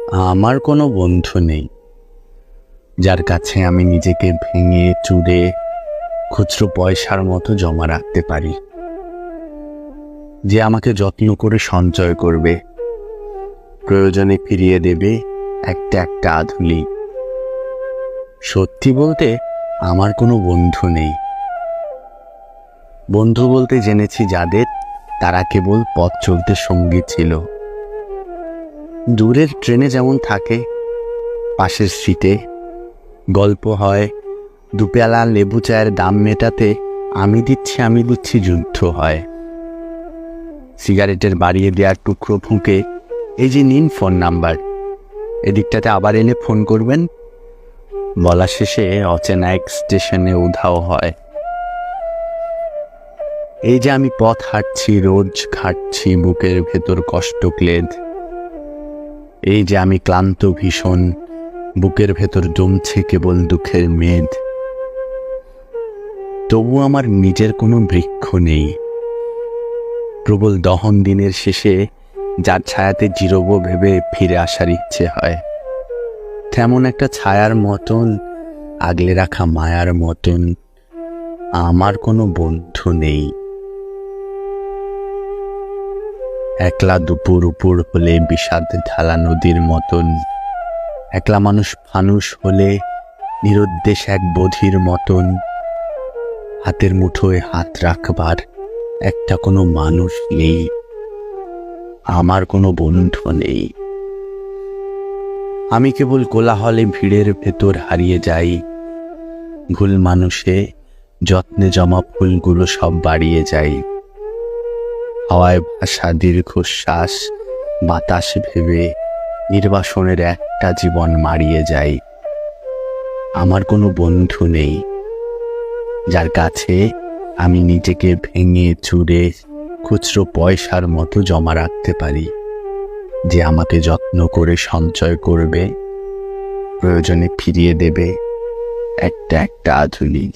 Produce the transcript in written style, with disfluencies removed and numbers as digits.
আমার কোনো বন্ধু নেই যার কাছে আমি নিজেকে ভেঙে চুরে খুচরো পয়সার মতো জমা রাখতে পারি, যে আমাকে যত্ন করে সঞ্চয় করবে, প্রয়োজনে ফিরিয়ে দেবে একটা একটা আধুলি। সত্যি বলতে আমার কোনো বন্ধু নেই। বন্ধু বলতে জেনেছি যাদের, তারা কেবল পথ চলতে সঙ্গী ছিল। দূরের ট্রেনে যেমন থাকে, পাশের সিটে গল্প হয়, দুপেলা লেবু চায়ের দাম মেটাতে আমি দিচ্ছি যুদ্ধ হয়। সিগারেটের বাড়িয়ে দেওয়ার টুকরো ফুঁকে এই যে নিন ফোন নাম্বার, এদিকটাতে আবার এলে ফোন করবেন, বলা শেষে অচেনা এক স্টেশনে উধাও হয়। এই যে আমি পথ হাঁটছি, রোজ খাটছি বুকের ভেতর কষ্ট ক্লেদ। এই যে আমি ক্লান্ত ভীষণ, বুকের ভেতর জমছে কেবল দুঃখের মেদ। তবু আমার নিজের কোনো বৃক্ষ নেই, প্রবল দহন দিনের শেষে যার ছায়াতে জিরোবো ভেবে ফিরে আসার ইচ্ছে হয়। তেমন একটা ছায়ার মতন, আগলে রাখা মায়ার মতন আমার কোনো বন্ধু নেই। একলা দুপুর উপর হলে বিষাদ ঢালা নদীর মতন, একলা মানুষ ফানুষ হলে নিরুদ্দেশ এক বধির মতন, হাতের মুঠোয় হাত রাখবার একটা কোনো মানুষ নেই। আমার কোনো বন্ধু নেই। আমি কেবল কোলাহলে ভিড়ের ভেতর হারিয়ে যাই, ভুল মানুষে যত্নে জমা ফুলগুলো সব বাড়িয়ে যাই। হাওয়ায় ভাসা দীর্ঘশ্বাস বাতাস ভেবে নির্বাসনের একটা জীবন মারিয়ে যাই। আমার কোনো বন্ধু নেই যার কাছে আমি নিজেকে ভেঙে চুরে খুচরো পয়সার মতো জমা রাখতে পারি, যে আমাকে যত্ন করে সঞ্চয় করবে, প্রয়োজনে ফিরিয়ে দেবে একটা একটা আধুলি।